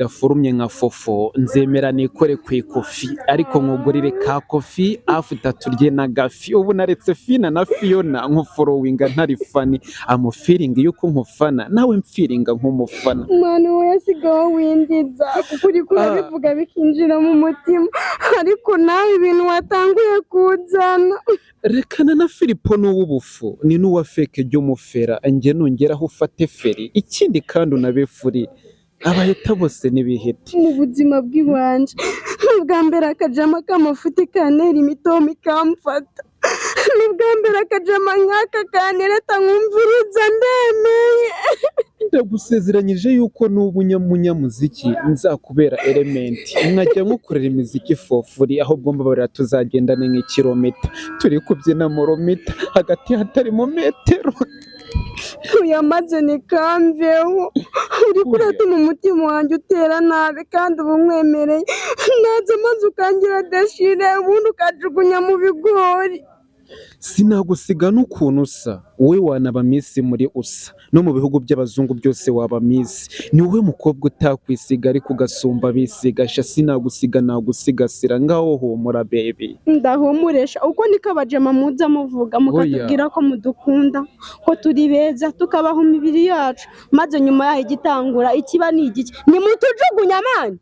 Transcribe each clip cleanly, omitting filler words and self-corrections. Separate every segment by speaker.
Speaker 1: Ndafurumye nka fofo nzemera nikore ku ikofi ariko nkugurire ka kofi after turye na gafi ubu naretse Fina na Fiona nkuforowinga ntari fani feeling yuko nkufana nawe mfiringa nk'umufana
Speaker 2: mwana we yasigaho windiza kuko uri kurabivuga bikinjira mu mutima ariko nawe ibintu watanguye kuzana
Speaker 1: rekana na Filipo n'uw'ubufu ni n'uwa feke ry'umufera njye nongeraho ufate feri ikindi kandi unabefuri abaheta bose n'ibiheti
Speaker 2: mu buzima bw'iwanje bwa mbere akajama k'amafuti kantera imitoma ikamfata n'ubwa mbere akajama nk'aka kantereta nkumviriza ndemeye
Speaker 1: ndagusezeranyije yuko n'ubu munyamuziki nzakubera elementi nkajya nkukorera imiziki fofuri ahubwo mbabarira tuzagendane nk'ikilomita turi kubyina moromita hagati hatari mu metero
Speaker 2: uyamaze nikamveho uri kuratuma umutima wanjye utera nabi kandi ubu nkwemereye naza maze ukangira deshire ubundi ukajugunya mu bigori
Speaker 1: sinagusiga n'ukuntu usa wowe wanaba misi muri usa no mu bihugu by'abazungu byose waba misi ni wowe mukobwa utakwisiga ariko ugasumba abisigasha sinagusiga nagusigasira ngaho humura baby
Speaker 2: ndahumuresha uko niko abajama muza muvuga mukatubwira ko mudukunda ko turi beza tukabaho imibiri yacu maze nyuma yaho igitangura ikiba ni igiki ni mutujugunya mani.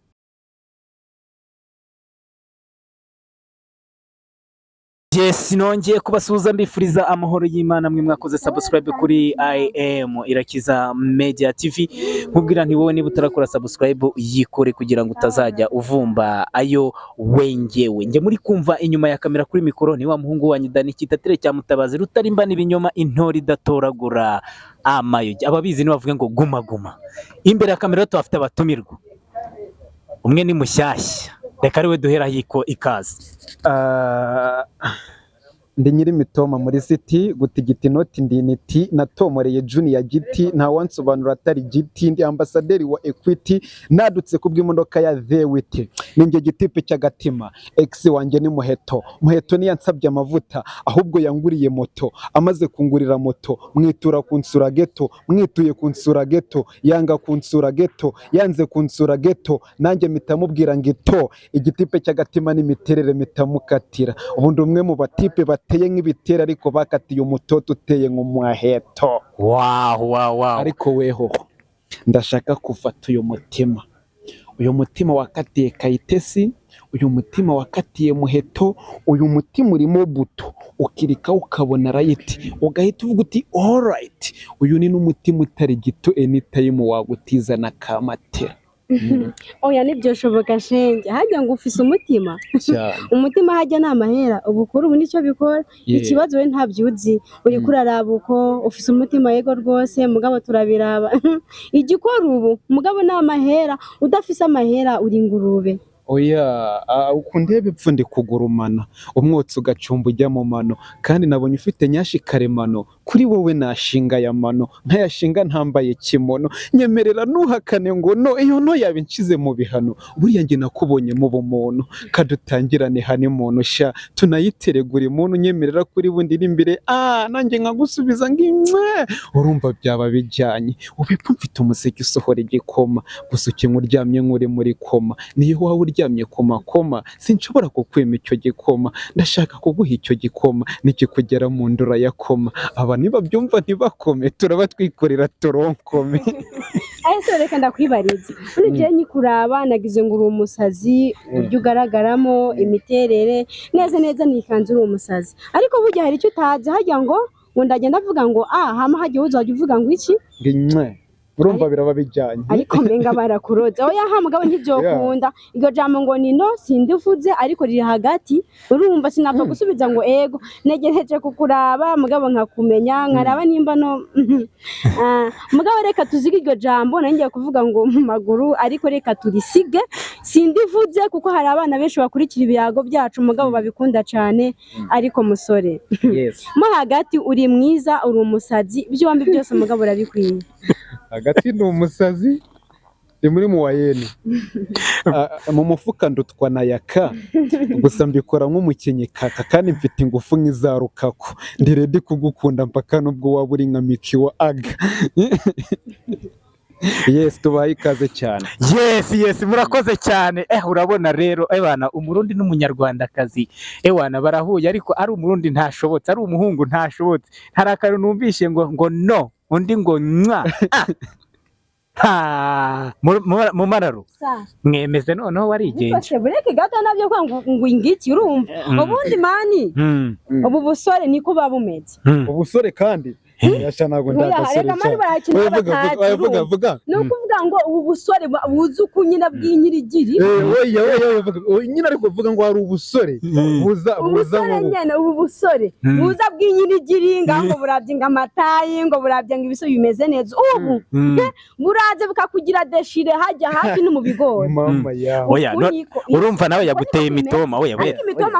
Speaker 3: Yes, nongeye kubasuhuza mbifuriza amahoro y'Imana mwe mwakoze subscribe kuri IM Irakiza Media TV nkubwira nti wowe niba utarakora subscribe yikore kugira ngo utazajya uvumba ayo wengewe nge muri kumva inyuma ya kamera kuri mikoro ni wa muhungu wanyu Dani Kitatere cya Mutabazi rutarimbana ibinyoma intori idatoragura amayogi ababizi ni bavuga ngo guma guma imbere ya kamera tuhafite abatumirwa umwe ni mushyashya reka ariwe duhera hiko ikaze.
Speaker 1: ndi nyiri mitoma muri city gutigita inoti ndiniti natomoreye junior giti nta wansobanura atari giti ndi ambasaderi wa Equity nadutse kubw'imodoka ya The Wit ninge gitipe cy'agatima ex wanjye ni muheto ni yansabye amavuta ahubwo yanguriye moto amaze kungurira moto mwitura kunsura ghetto mwituye kunsura ghetto yanga kunsura ghetto yanze kunsura ghetto nanjye mitamubwira ngito igitipe cy'agatima n'imiterere mitamukatira ubundi umwe mu batipe bateye nk'ibitera ariko bakatiye umutoto uteye nk'umuheto.
Speaker 3: Wow.
Speaker 1: Ariko weho ndashaka kufata uyu mutima wakatiye Kayitesi, uyu mutima wakatiye muheto, uyu mutima urimo buto ukirika ukabona right ugahita uvuga uti alright uyu ni n'umutima utari gito anytime wagutiza na kamatera.
Speaker 2: Oya nibyo shoboka shenge hajya ngo ufise umutima umutima hajya namahera ubukuru ubu nicyo bikora ikibazo we ntabyuzi uri kuraraba uko ufise umutima yego rwose mugabo turabiraba igikora ubu mugabo namahera udafise amahera uri ingurube.
Speaker 1: Oya ukundebe ipfundi kugurumana umwotsi ugacumba ujya mu mano kandi nabonye ufite nyashi karemano kuri wowe nashinga ya mano ntayashinga ntambaye kimono nyemerera nuhakane ngo no iyo no yabincize mu bihano buriya nge nakubonye mu bumuntu kadutangirane hani muntu sha tunayiteregura imuntu nyemerera kuri bundi iri imbere nanjye nkagusubiza ngimwe urumva byaba bijyanye ubipfu mfite umuseke usohora igikoma gusa ukimuryamye nk'uri muri koma niyo wawe uryamye koma sinshobora kukwima icyo gikoma ndashaka kuguha icyo gikoma nikikugera mu ndura ya koma aba niba byumva ntibakome turaba twikorera toronkome.
Speaker 2: Ese reka ndakwibariza ngiye nyikuraba nagize ngo uri umusazi uryo ugaragaramo imiterere neza nikanze uri umusazi ariko burya hari icyo utazi hajya ngo ndagenda avuga ngo hama hajya uzajya uvuga ngo iki
Speaker 1: ngimwe urumva biraba bijyanye
Speaker 2: ariko menga barakuroza oya mugabo ntibyokunda iryo jambo ngo nino sindivuze ariko riri hagati urumva sinapfa gusubiza ngo ego negereje kukuraba mugabo nkakumenya nkaraba nimba no mugabo reka tuzige iryo jambo nangiye kuvuga ngo mu maguru ariko reka turisige sindivuze kuko hari abana benshi bakurikira ibiyago byacu mugabo babikunda cyane ariko musore mo hagati uri mwiza uri umusazi byombi byose mugabo urabikwiye
Speaker 1: hagati ni umusazi ni muri muwayeni mu mufuka ndutwa na yaka gusa mbikora nk'umukenyi kaka kandi mfite ingufu nk'izarukako ndi ready kugukunda mpaka nubwo waba uri nka Miki wa Aga Yes, tubaye ikaze cyane.
Speaker 3: Yes murakoze cyane. Urabona rero bana umurundi n'umunyarwandakazi wana barahuye, ariko ari umurundi ntashobotse, ari umuhungu ntashobotse. Hari akantu numvishe ngo no undi ngo mwa mu mararo mwemeze noneho warigenje
Speaker 2: bureke gato nabyo kwa ngo ingiki urumva ubundi mani ubu busore niko babumeze
Speaker 1: ubusore kandi yasha nago ndagasore
Speaker 2: vuga no kuvuga ngo ubu busore buzu kunyina bw'inyirigiri
Speaker 1: oya nyina ariko vuga ngo hari ubusore buza
Speaker 2: nyene ubu busore buza bw'inyirigiri ngo burabyinga amatayi ngo burabyinga ibiso bimeze neza ubu buraze bukakugira deshire hajya hafi no mu bigori
Speaker 1: mama ya
Speaker 3: oya urumva nawe yaguteye imitoma oya
Speaker 2: imitoma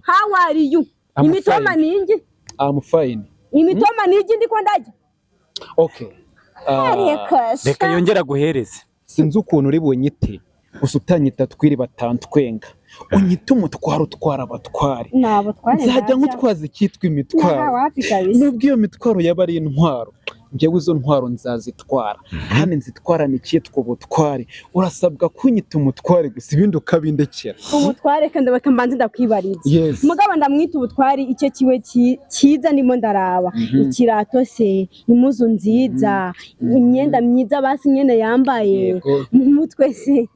Speaker 2: hawari you imitoma ningi
Speaker 1: I'm fine.
Speaker 2: Imitoma niji ndiko ndajya.
Speaker 1: Okay.
Speaker 3: Reka yongera guhereze.
Speaker 1: Sinzi ukuntu uri bunyite. Gusa utanyita twiri batantwenga. Unyita umutwaro utwara abatware.
Speaker 2: Nabo tware.
Speaker 1: Nzajya nkutwaza ikitwa imitwaro. Nubwo iyo mitwaro yaba ari intwaro. Njyewe izo ntwaro nzazitwara kandi nzitwarana icyitwa ubutware. Urasabwa kunyita umutware gusa ibindi ukabindekera.
Speaker 2: Ubutware kandi bakambanza ndakwibariza.
Speaker 1: Yes.
Speaker 2: Mugabo ndamwita ubutware icyo kiwe cyiza ndimo ndaraba. Ikirato se, impuzu nziza, imyenda myiza basi nyene yambaye, mu mutwe se.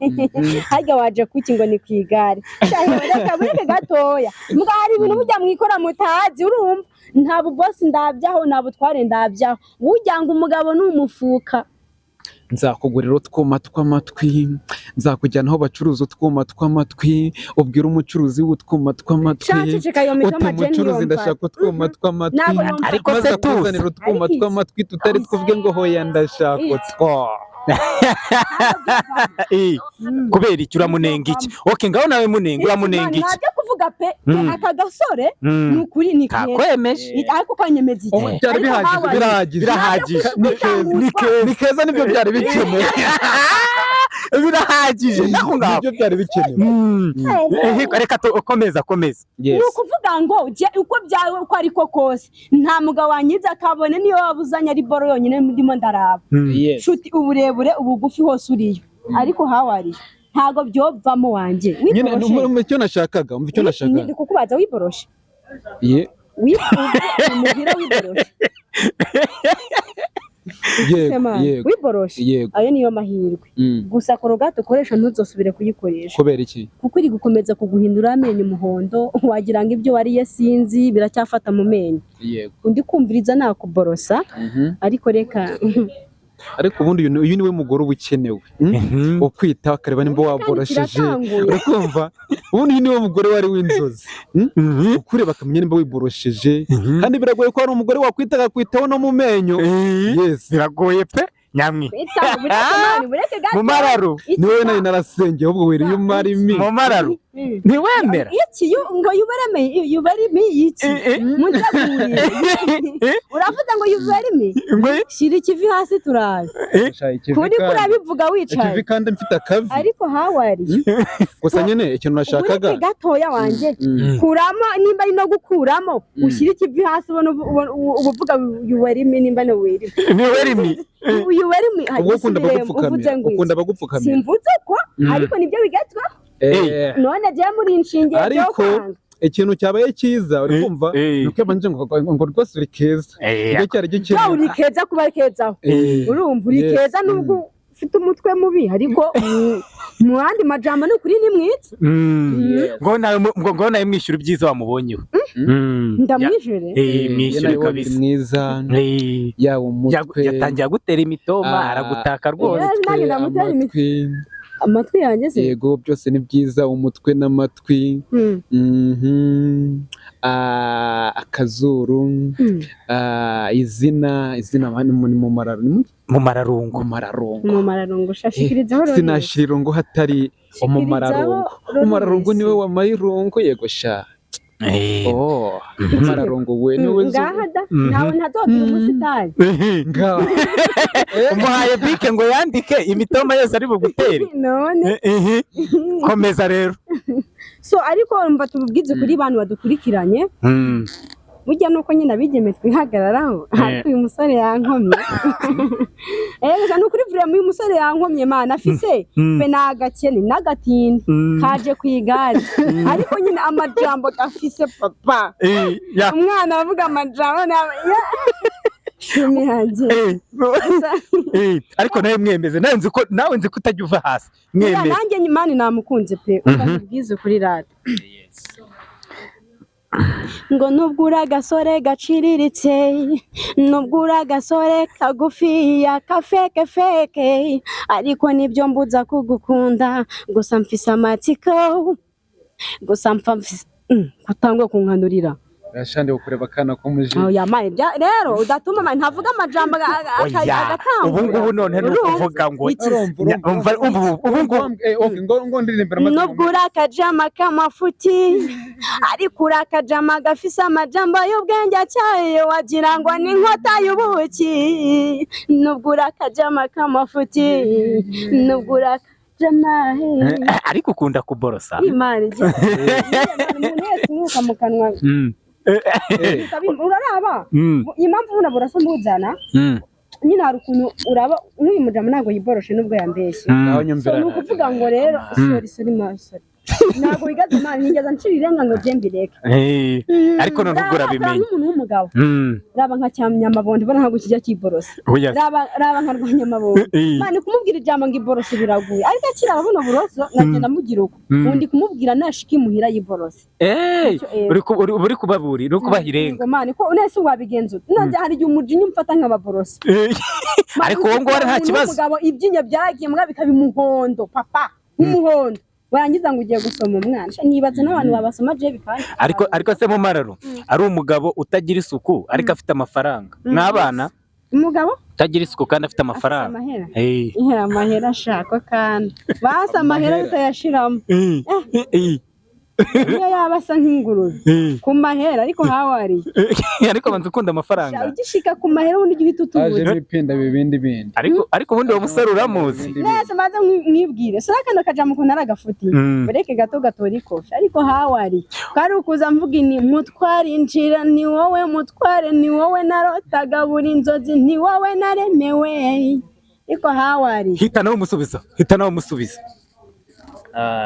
Speaker 2: Hajya waje kuki ngo ni kwigare. Reka bureke gatoya. Mugabo hari ibintu bijya mwikora mutazi urumva. Nta boss ndabyaho nta butware ndabyaho ujyanga umugabo n'umufuka
Speaker 1: nzakugurira utwuma tw'amatwi nzakujyana aho bacuruza utwuma tw'amatwi ubwira umucuruzi w'utwuma tw'amatwi umucuruzi ndashaka utwuma tw'amatwi
Speaker 3: ariko se tuzanira
Speaker 1: utwuma tw'amatwi tutari twuvuge ngo hoya ndashaka utwo
Speaker 3: kubera iki uramunenga iki okay ngaho nawe munenga uramunenga iki
Speaker 2: nabyo kuvuga pe aka gasore nukuri ni
Speaker 3: kakwemeje
Speaker 2: ariko kanyemeza iki
Speaker 1: byari birahagije ni keza nibyo byari bikenewe
Speaker 3: birahagije naho ngaho
Speaker 1: nibyo byari bikenewe
Speaker 3: reka komeza
Speaker 2: ni ukuvuga ngo uko byawe uko ariko kose nta mugabo wanyiza akabone niyo wabuzanya ari boro yonyine ndimo ndaraba shuti uburebure ubugufi hose uriyo ariko hawari ntago byovamo wanje
Speaker 1: nyine icyo nashakaga
Speaker 2: ndi kukubaza wiboroshe umubwira wiboroshe wiboroshe ayo niyo mahirwe gusa korogate ukoresha ntuzosubire kuyikoresha
Speaker 1: kubera iki
Speaker 2: kuko iri gukomeza kuguhindura amenyo umuhondo wagira ngo ibyo wariye sinzi biracyafata mu menyo undi kumviriza nakuborosa ariko reka
Speaker 1: ariko ubundi uyu niwe mugore uba ukenewe ukwita akareba nimba waborosheje urakumva ubundi uyu niwe mugore wari w'inzozi ukureba akamenya nimba wiborosheje kandi biragoye ko hari umugore wakwita akakwitaho no mu menyo
Speaker 3: biragoye pe nyamwi
Speaker 2: mu
Speaker 3: mararo
Speaker 1: niwe nari narasengeye ahubwo wiriye umarimi
Speaker 3: mu mararo ntiwemera
Speaker 2: iki ngo yubarimi iki mujaburiye uravuga ngo yubarimi shira ikivi hasi turaje kuri kurabivuga wicaye
Speaker 1: ikivi kandi mfite akavi
Speaker 2: ariko hawari
Speaker 1: gusa nyene ikintu nashakaga
Speaker 2: gatoya wanje kuramo nimba ari no gukuramo ushira ikivi hasi uvuga yubarimi nimba no werimi yubarimi
Speaker 1: ukunda bagupfukamira
Speaker 2: simvuze ko ariko nibyo bigezwa none je muri inshinge
Speaker 1: ariko ikintu cyabaye cyiza uri kumva nuko banje ngo rwose uri keza ibyo cyari gikenewe
Speaker 2: uri keza kuba kezaho urumva uri keza nubwo ufite umutwe mubi ariko mu yandi majambo ni kuri ni mwiza
Speaker 3: ngo nawe mwishyura ibyiza wamubonyeho
Speaker 2: ndamwishyure
Speaker 3: mwishyure kabisa
Speaker 1: mwiza yawe umutwe
Speaker 3: yatangiye gutera imitoma aragutaka rwose
Speaker 2: amatwi yanjye se
Speaker 1: yego byose ni byiza umutwe n'amatwi akazuru izina mu
Speaker 2: mararungu shashikirizaho rero
Speaker 1: sinashirungu hatari umumararongo niwe wamayirungu yego sha umumararongo we niwe
Speaker 2: nawe ntazogira umusitari
Speaker 3: umuhaye bike ngo yandike imitoma yose ari bugutere
Speaker 2: none
Speaker 3: komeza rero
Speaker 2: so ariko mba tububwize kuri bantu badukurikiranye burya nuko nyine abigeme twihagararaho ariko uyu musore yankomye gusa nukuri vraiment uyu musore yankomye mana afise pe nagakene n'agatindi kaje kwigare ariko nyine amajambo afise papa umwana avuga amajambo
Speaker 3: ariko nawe mwemeze nawe nzi ko utajya uva hasi mwemeze
Speaker 2: nanjye nyimani namukunze pe ukabibwiza kuri radio ngo nubwo uri agasore gaciriritse nubwo uri agasore kagufiya kafeke ariko nibyo mbuza kugukunda gusa mfise amatsiko gusa mfise kutangwa kunkanurira
Speaker 1: Yashande ukureba kana ko muje.
Speaker 2: Yamaye rero udatuma ntavuga amajambo agatamba.
Speaker 3: Ubu ngubu none nukuvuga ngo
Speaker 1: ngo ndirimbira amazi.
Speaker 2: Nubwo akajama kamafuti ariko urakajama gafise amajambo y'ubwenge acyaye wagira ngo ni inkota y'ubuki. Nubwo akajama kamafuti nubwo
Speaker 3: ariko ukunda kuborosa.
Speaker 2: Imana je. Umuntu wese nuka mu kanwa. Uraraba impamvu unabura so muzana nyina hari ukuntu uraba nk'uyu mujama ntago yiboroshe nubwo yambeshye so nukuvuga ngo rero sorry maso ntago wigaze Imana nigeza ncirirenga ngo je mbireke
Speaker 3: ariko none ubwo urabimenye
Speaker 2: umuntu w'umugabo raba nka cyamya amabondo bona ntago kijya kiborose raba nkarwanya amabondo Imana kumubwira ijambo ngo iborose biraguye ariko akira abona buroso nagenda mugira uko undi kumubwira nashiki muhira yiborose
Speaker 3: uri kubaburi no kubahirenga
Speaker 2: Imana ko unese wabigenza nanje hari igihe umujinya umfata nk'ababorose
Speaker 3: ariko wowe ngo nta kibazo
Speaker 2: umugabo ibyinye byagiye mbwa bikabimuhondo papa umuhondo warangiza ngo ugiye gusoma umwana nibaza n'abantu babasoma je bikanye
Speaker 3: ariko se mu mararo ari umugabo utagira isuku ariko afite amafaranga n'abana
Speaker 2: umugabo
Speaker 3: utagira isuku kandi afite amafaranga
Speaker 2: amahera ashaka kandi basa amahera utayashiramo niyo yabasa nk'ingurube ku mahera ariko hawari
Speaker 3: ariko banze ukunda amafaranga
Speaker 2: ugishika ku mahera ubundi gihita utubuze
Speaker 1: aje bipinda bibindi
Speaker 3: ariko ubundi uwo musore uramuzi
Speaker 2: nese maze mwibwire sura kano kajamu kunara agafuti bereke gato gatoriko ariko hawari kari ukuza mvuga ni mutware injira ni wowe mutware ni wowe narotaga buri inzozi ni wowe naremewe ariko hawari
Speaker 3: hita nawe umusubiza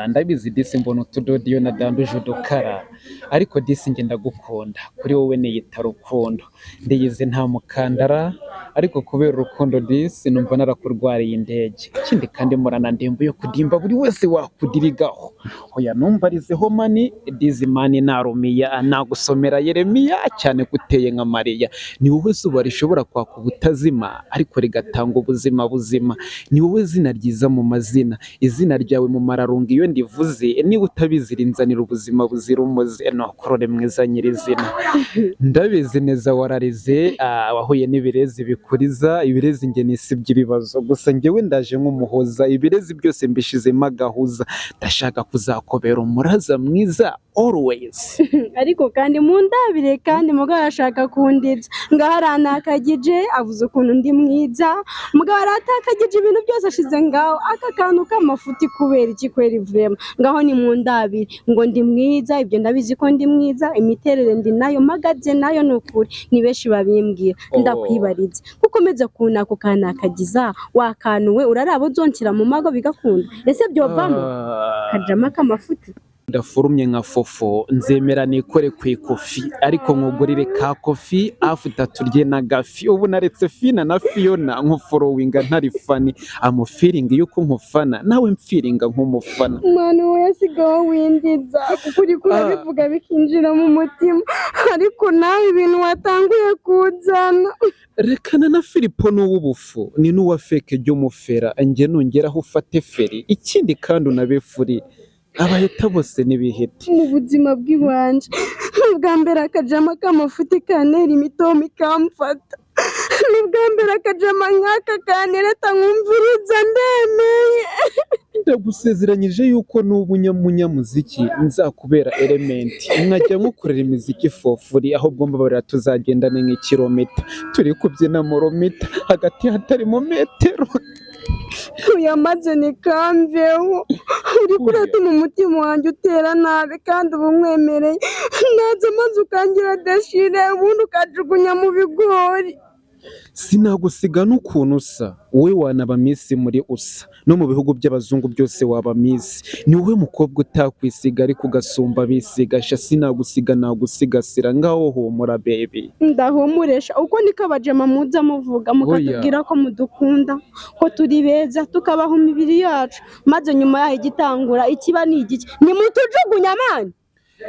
Speaker 1: ndabizi disi mbona utudodiyo na danduje udukara ariko disi nge ndagukunda kuri wowe niyita rukundo ndiyize nta mukandara ariko kubera urukundo disi numva narakurwariye indege ikindi kandi murana ndembo yo kudimba buri wese wakudirigaho hoya numva arizeho mani dizi mani narumiya nagusomera Yeremiya cyane guteye nka Mariya ni wowe zuba rishobora kwaka ubutazima ariko rigatanga ubuzima buzima ni wowe zina ryiza mu mazina izina ryawe mu mararo iyo ndivuze niba utabizirinzanira ubuzima buzira umuze no kurore mwiza nyirizina ndabizi neza wararize wahuye n'ibirezi bikuriza ibirezi nge nisibye ibibazo gusa ngewe ndaje nk'umuhoza ibirezi byose mbishizemo agahuza ndashaka kuzakobera umuraza mwiza always
Speaker 2: ariko kandi mundabire kandi mugabo arashaka kundiza ngaharana akagije avuze ukuntu ndi mwiza mugabo aratakagije ibintu byose ashize ngaho aka kantu k'amafuti kubera iki kweri vrema ngaho ni mundabire ngo ndi mwiza ibyo ndabizi ko ndi mwiza imiterere ndi nayo magaze nayo nukuri ni beshi babimbwira ndakwibariza kuko meze kunako kana kagiza wakanuwe urarabo zonkira mu mago bigakunda ese byovamo kajama k'amafuti
Speaker 1: ndafurumye nka fofo nzemera nikore ku ikofi ariko nkugurire ka kofi afuta turye na gafi ubu naretse Fina na Fiona nk'uforowinga ntari fani feeling yuko nkufana nawe mfiringa nk'umufana
Speaker 2: mwana we yasigaho windiza kuri bivuga bikinjira mu mutima ariko nawe ibintu watanguye kuzana
Speaker 1: rekana na Filipo n'uwubufu ni n'uwa feke ryo mufera nge nongeraho ufate feri ikindi kandi unabefuri abaheta bose nibihete
Speaker 2: mu buzima bw'iwanje bwa mbere akajama k'amafuti kanera imitomo ikamfata bwa mbere akajama nk'aka kanereta nkumviriza ndemeye
Speaker 1: ndagusezeranyije yuko n'ubu munyamuziki nzakubera elementi nkajya nkukorera imiziki fofuri aho bwomba barira tuzagendane nk'ikilomita turi kubyina mu romita hagati hatari mu metero
Speaker 2: uyamaze nikamveho uriko uratuma umutima wanjye utera nabi kandi uba umwemereye naza maze ukangira dashire ubundi ukajugunya mu bigori.
Speaker 1: sinagusiga n'ukuntu usa wowe wanaba Miss muri usa no mu bihugu by'abazungu byose waba Miss ni wowe mukobwa utakwisiga ariko ugasumba abisigasha sinagusiga nagusigasira ngaho humura baby.
Speaker 2: Ndahumuresha uko niko abajama muza muvuga mukatubwira ko mudukunda ko turi beza tukabaho imibiri yacu maze nyuma yaho igitangura ikiba ni igiki ni mutujugunya mani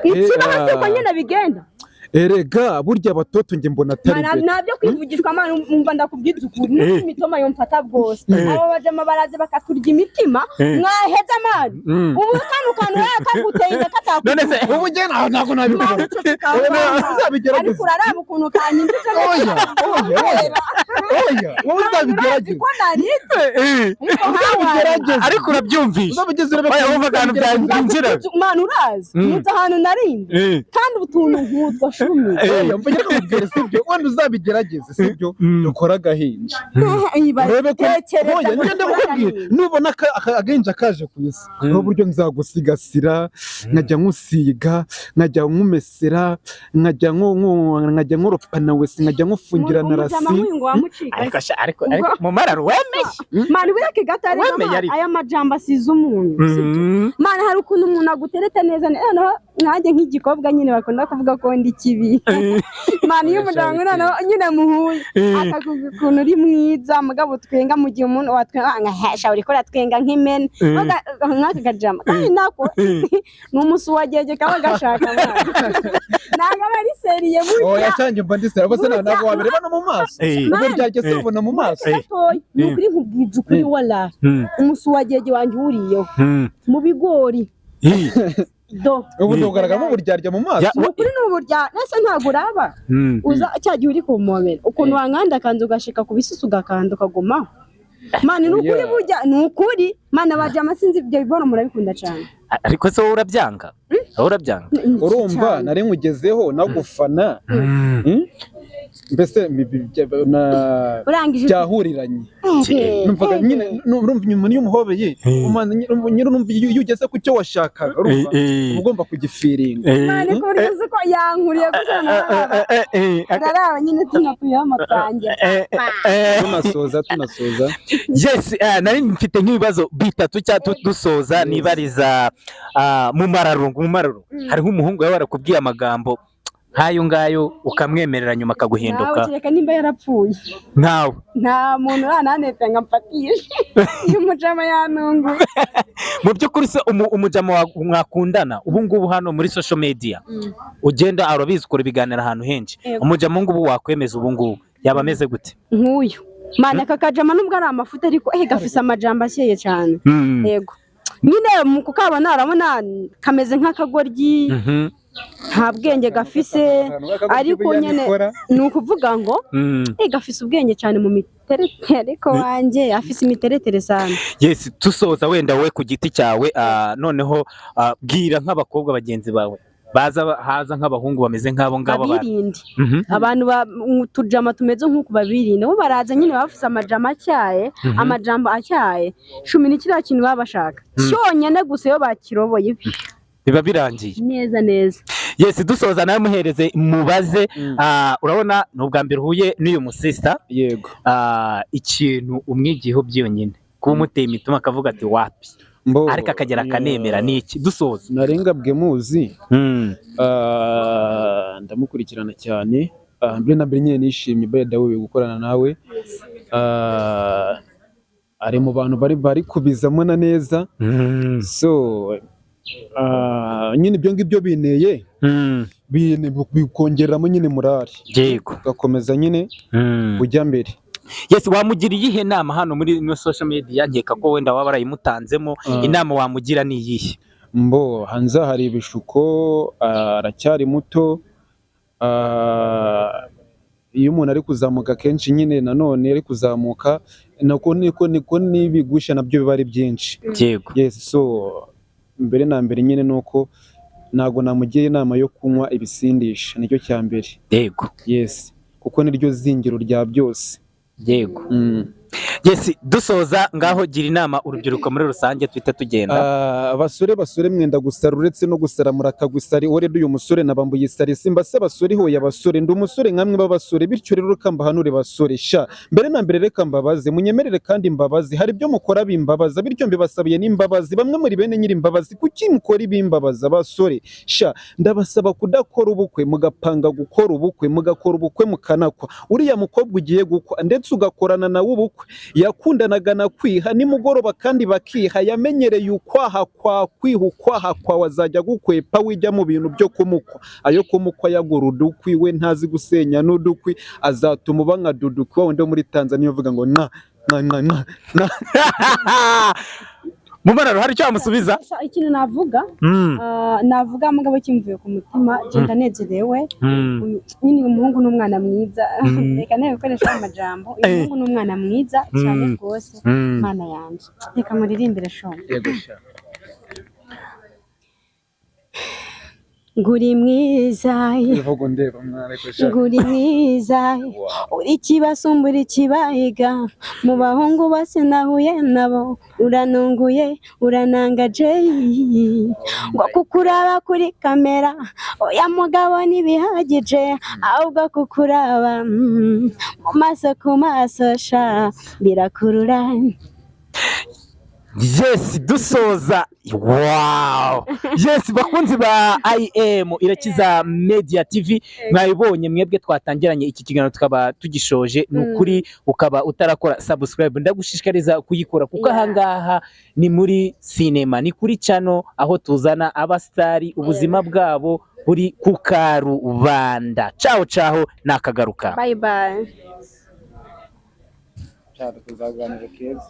Speaker 2: ikiba siko nyine bigenda.
Speaker 1: Erega burya abatoto nge mbona atari bete
Speaker 2: nabyo kwivugishwa amana umva ndakubwiza ukuri n'imitoma yomfata bwose abo bajama baraze bakaturya imitima mwaheza amani ubu kantu yakaguteye katakuye
Speaker 1: none se ubu nge ntabwo nabikora uzabigerageza
Speaker 2: ariko uraraba ukuntu kanyindije
Speaker 1: oya wowe uzabigerageza
Speaker 2: ko naritse
Speaker 1: uzabigerageza
Speaker 3: ariko urabyumvisha
Speaker 1: uzabigeze
Speaker 3: oya wumva akantu byanjira
Speaker 2: mani urazi muza ahantu narindi kandi utuntu nk'utwo shumi
Speaker 1: mvugira ko mubwire sibyo wenda uzabigerageze sibyo dukora agahinja urebe ko oya ngende mukubwire nubona agahinja kaje ku isi n'uburyo nzagusigasira nkajya nkusiga nkajya nkumesera nkajya nkuropana wese nkajya nkufungira na rasi
Speaker 3: ariko mu mararo wemeye
Speaker 2: mani wireke gatari aya majambo asize umuntu mani hari ukuntu umuntu agutereta neza noneho nkanjye nk'igikobwa nyine bakunda kuvuga ko ndi kibi mani iyo umuryango noneho nyine muhuye akakuvuga ukuntu uri mwiza mugabo twenga mu gihe umuntu watwenga nkahesha uriko uratwenga nk'imene nk'aka kajama kandi nako ni umusi wagege kaba gashaka ntabwo aba ari seriye burya
Speaker 1: oya cyangwa mba ndi seriye bose ntabwo wabireba no mu maso ubwo ryageze ubona mu maso
Speaker 2: ni ukuri nkubwije ukuri wala umusi wagege wanjye wuriyeho mu bigori
Speaker 1: ubu ntugaragamo uburyarya mu maso
Speaker 2: ukuri ni uburya nese ntabwo uraba uza cyagiye uri kumomera ukuntu wankanda kanzu ugashika ku bisusu ugakanda ukagumaho mani nukuri burya nukuri mana baje amasinzi ibyo bibono murabikunda cyane
Speaker 3: ariko se wowe urabyanga
Speaker 1: urumva nari nkugezeho nagufana mbese byahuriranye numvaga nyine urumva inyuma niyo umuhobeye nyir'urumva iyo ugeze ku cyo washakaga urumva ugomba kugifiringa
Speaker 2: mani ko uzi ko yankuriye naraba nyine tunatuyeho amatange
Speaker 1: tunasoza
Speaker 3: yes nari mfite nk'ibibazo bitatu cyangwa dusoza nibariza mu mararungu hari nk'umuhungu yawe warakubwiye amagambo nk'ayo ngayo ukamwemerera nyuma akaguhinduka
Speaker 2: kereka nimba yarapfuye
Speaker 3: ntawe
Speaker 2: nta muntu urananetse ngo amfatishe iyo umujama yanungu
Speaker 3: mu by'ukuri se umujama mwakundana ubu ngubu hano muri social media ugenda arabizi ukora ibiganiro ahantu henshi umujama ngubu wakwemeza ubu ngubu yaba ameze gute
Speaker 2: nk'uyu mana aka kajama nubwo ari amafuta ariko gafise amajambo akeye cyane yego nyine kukabona arabona kameze nk'akagoryi nta bwenge gafise ariko nyine ni ukuvuga ngo gafise ubwenge cyane mu miteretere ko wanjye afise imiteretere sana.
Speaker 3: Yes, tusoza wenda we ku giti cyawe noneho bwira nk'abakobwa bagenzi bawe haza nk'abahungu bameze nk'abo ngabo
Speaker 2: babirinde abantu tujama tumeze nk'uko babirinde bo baraza nyine bafise amajama acyaye amajambo acyaye 10 n'ikira kintu babashaka cyonyene gusa yo bakiroboye
Speaker 3: biba birangiye
Speaker 2: neza.
Speaker 3: Yes, dusoza nawe muhereze mubaze urabona n'ubwa mbere huye n'uyu musista
Speaker 1: yego
Speaker 3: ikintu umwigiho byonyine kuba umuteye imituma akavuga ati wapi ariko akagera akanemera niki dusoza
Speaker 1: narengabwe muzi ndamukurikirana cyane mbere na mbere nyine nishimye Dawe gukorana nawe ari mu bantu bari kubizamo na neza so nyine ibyo ngibyo bineye bikongeramo nyine morale
Speaker 3: yego
Speaker 1: gakomeza nyine ujya mbere.
Speaker 3: Yes, wamugiriye ihe nama hano muri no social media nkeka ko wenda waba barayimutanzemo inama wamugira ni iyihe?
Speaker 1: Hanza hari ibishuko aracyari muto iyo umuntu ari kuzamuka kenshi nyine nanone ari kuzamuka niko nibigusha nabyo biba ari byinshi
Speaker 3: yego.
Speaker 1: Yes, so mbere na mbere nyine nuko nago namugiye inama yo kunywa ibisindisha nicyo cya mbere
Speaker 3: yego.
Speaker 1: Yes, kuko niryo zingiro rya byose
Speaker 3: yego. Yes, dusoza ngaho gira inama urubyiruko muri rusange twite tugenda.
Speaker 1: Abasore mwenda gusara uretse no gusara murakagusari ore uyu musore nabambuye isari simba se abasore hoya abasore ndi umusore nkamwe b'abasore bityo rero kamba hanure basore sha mbere na mbere reka mbabaze munyemerere kandi mbabazi hari ibyo mukora bimbabaza bityo mbibasabiye n'imbabazi bamwe muri bene nyiri imbabazi kuki mukora ibimbabaza abasore sha ndabasaba kudakora ubukwe mugapanga gukora ubukwe mugakora ubukwe mukanakwa uriya mukobwa ugiye gukwa ndetse ugakorana nawe ubukwe yakundanaga na kwiha nimugoroba kandi bakiha yamenyereye ukwaha kwa kwiha ukwaha kwa wazajya gukwepa wijya mu bintu byo kumukwa ayo kumukwa yagura udukwi we ntazi gusenya n'udukwi azatuma uba nka dudukwi wundi wo muri Tanzania uvuga ngo na
Speaker 3: Mumararo hari icyo amusubiza
Speaker 2: ikintu navuga navuga mugabo kimvuye ku mutima genda nezerewe nyine umuhungu n'umwana mwiza reka nawe gukoresha amajambo umuhungu n'umwana mwiza cyane rwose mana yanje reka muririmbire shombe nguri mwiza nguri mwiza uri kibasumbura ikibahiga mu bahungu bose nahuye nabo uranunguye uranangaje ngo kukuraba kuri kamera oya mugabo ntibihagije ahubwo kukuraba mu maso ku maso sha birakurura.
Speaker 3: Yes, dusoza. Wow. Yes, bakunzi ba IM Irakiza Media TV mwayibonye mwebwe twatangiranye iki kiganiro tukaba tugishoje nukuri ukaba utarakora subscribe ndagushishikariza kuyikora kuko ahangaha ni muri cinema ni kuri channel aho tuzana abastari ubuzima bwabo buri ku karubanda. Ciao ciao nakagaruka.
Speaker 2: Bye bye.
Speaker 1: Ciao tuzaganira keza.